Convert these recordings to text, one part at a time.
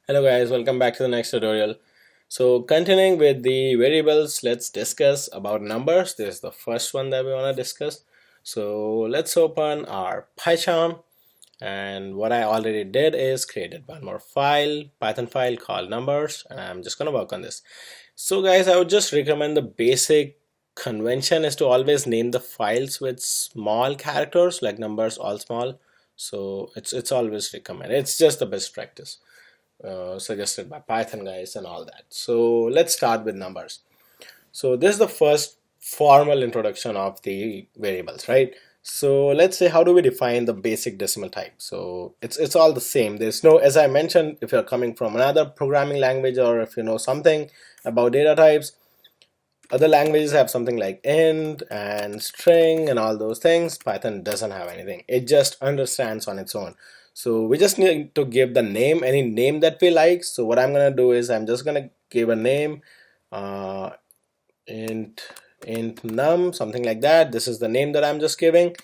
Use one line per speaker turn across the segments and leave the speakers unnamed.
Hello guys, welcome back to the next tutorial. So continuing with the variables, let's discuss about numbers. This is the first one that we want to discuss. So let's open our Python, and what I already did is created one more file, Python file called numbers, and I'm just gonna work on this. So guys, I would just recommend the basic convention is to always name the files with small characters like numbers all small. So it's always recommended. It's just the best practice suggested by Python guys and all that. So let's start with numbers. So this is the first formal introduction of the variables, right? So let's say, how do we define the basic decimal type? So it's all the same. There's no, as I mentioned, if you're coming from another programming language or if you know something about data types, other languages have something like int and string and all those things. Python doesn't have anything. It just understands on its own. So we just need to give the name, any name that we like. So what I'm gonna do is I'm just gonna give a name, uh, int num, something like that. This is the name that I'm just giving,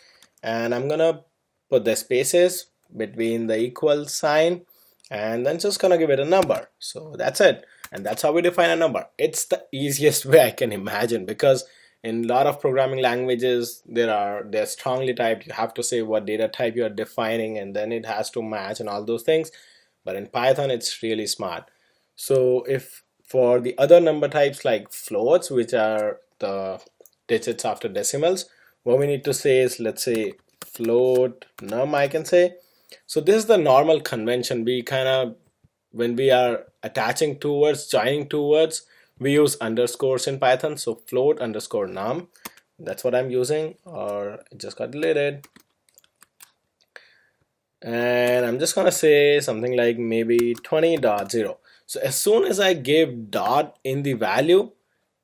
and I'm gonna put the spaces between the equal sign, and then just gonna give it a number. So that's it, and that's how we define a number. It's the easiest way I can imagine, because in a lot of programming languages they're strongly typed. You have to say what data type you are defining, and then it has to match and all those things. But in Python it's really smart. So if for the other number types like floats, which are the digits after decimals, what we need to say is, let's say float num, I can say. So this is the normal convention. We kind of, when we are attaching two words, joining two words, we use underscores in Python. So float underscore num, that's what I'm using, or it just got deleted. And I'm just gonna say something like maybe 20.0. So as soon as I give dot in the value,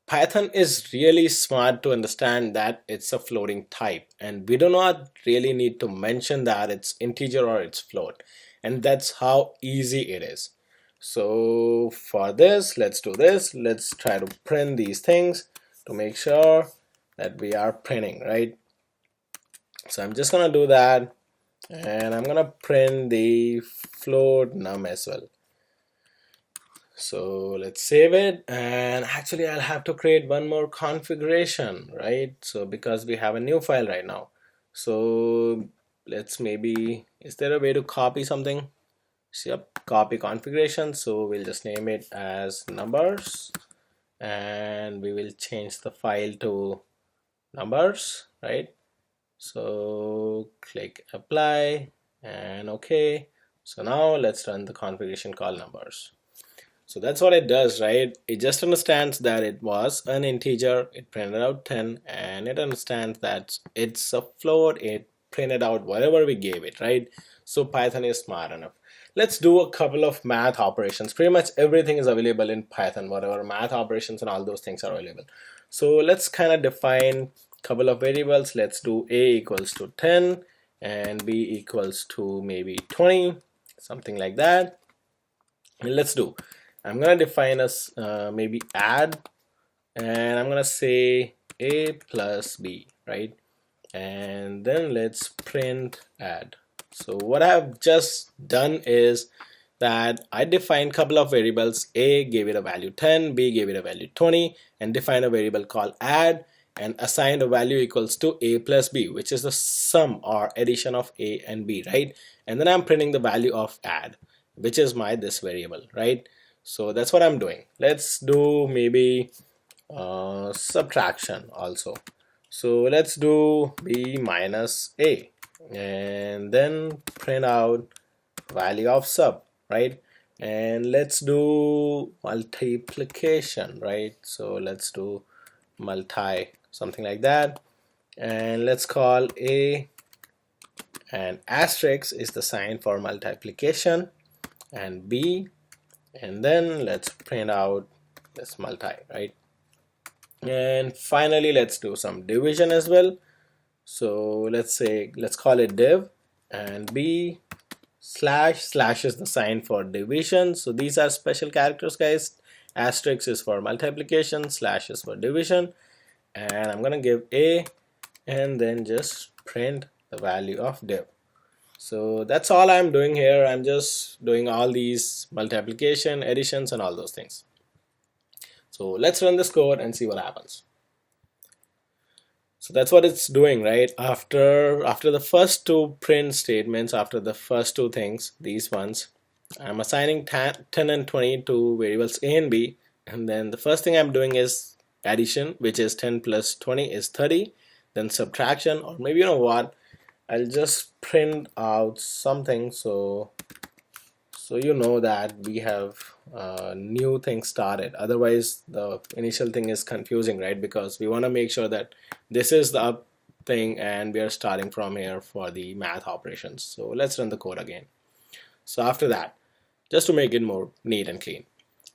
Python is really smart to understand that it's a floating type, and we do not really need to mention that it's integer or it's float, and that's how easy it is. So for this, let's do this. Let's try to print these things to make sure that we are printing, right? So I'm just gonna do that, and I'm gonna print the float num as well. So let's save it, and actually I'll have to create one more configuration, right? So because we have a new file right now, so let's maybe, is there a way to copy something? Yep, copy configuration. So we'll just name it as numbers, and we will change the file to numbers, right? So click apply and okay. So now let's run the configuration called numbers. So that's what it does, right? It just understands that it was an integer, it printed out 10, and it understands that it's a float, it printed out whatever we gave it, right? So Python is smart enough. Let's do a couple of math operations. Pretty much everything is available in Python, whatever math operations and all those things are available. So let's kind of define a couple of variables. Let's do a equals to 10 and b equals to maybe 20, something like that. And let's do, I'm gonna define as maybe add, and I'm gonna say a plus b, right? And then let's print add. So what I've just done is that I defined a couple of variables. A gave it a value 10, b gave it a value 20, and defined a variable called add and assigned a value equals to a plus b, which is the sum or addition of a and b, right? And then I'm printing the value of add, which is my this variable, right? So that's what I'm doing. Let's do maybe subtraction also. So let's do b minus a, and then print out value of sub, right? And let's do multiplication, right? So let's do multi, something like that, and let's call a, and asterisk is the sign for multiplication, and b, and then let's print out this multi, right? And finally let's do some division as well. So let's say, let's call it div, and b slash is the sign for division. So these are special characters, guys. Asterisk is for multiplication, slash is for division, and I'm gonna give a, and then just print the value of div. So that's all I'm doing here. I'm just doing all these multiplication, additions, and all those things. So let's run this code and see what happens. So that's what it's doing, right? After the first two print statements, after the first two things, these ones, I'm assigning 10 and 20 to variables A and B, and then the first thing I'm doing is addition, which is 10 plus 20 is 30, then subtraction, or maybe you know what, I'll just print out something so you know that we have new thing started. Otherwise the initial thing is confusing, right? Because we want to make sure that this is the up thing and we are starting from here for the math operations. So let's run the code again. So after that, just to make it more neat and clean,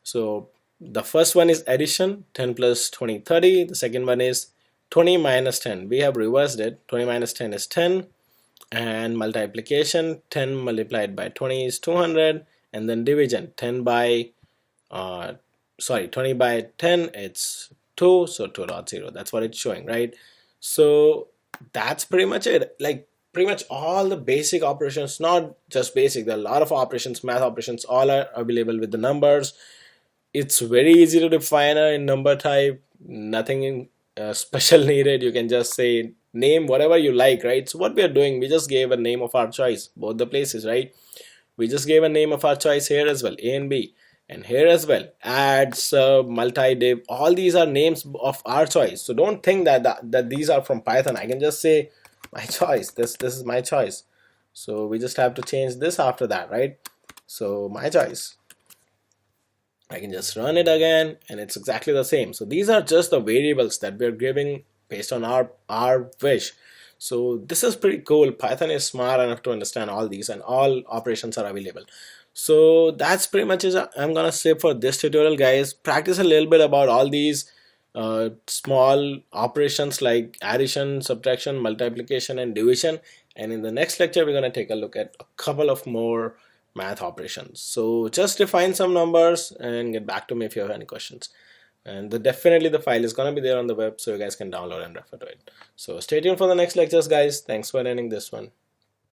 so the first one is addition, 10 plus 20 30. The second one is 20 minus 10. We have reversed it. 20 minus 10 is 10, and multiplication, 10 multiplied by 20 is 200, and then division, 20 by 10, it's 2, so 2.0. That's what it's showing, right? So that's pretty much it. Like pretty much all the basic operations, not just basic, there are a lot of operations, math operations, all are available with the numbers. It's very easy to define a number type, nothing special needed. You can just say name whatever you like, right? So what we are doing, we just gave a name of our choice, both the places, right? We just gave a name of our choice here as well, A and B, and here as well, add, sub, multi-div, all these are names of our choice. So don't think that these are from Python. I can just say my choice, this is my choice. So we just have to change this after that, right? So my choice, I can just run it again and it's exactly the same. So these are just the variables that we're giving based on our wish. So this is pretty cool. Python is smart enough to understand all these, and all operations are available. So that's pretty much it I'm gonna say for this tutorial, guys. Practice a little bit about all these small operations like addition, subtraction, multiplication, and division, and in the next lecture we're gonna take a look at a couple of more math operations. So just define some numbers and get back to me if you have any questions. And definitely the file is gonna be there on the web, so you guys can download and refer to it. So stay tuned for the next lectures, guys. Thanks for attending this one.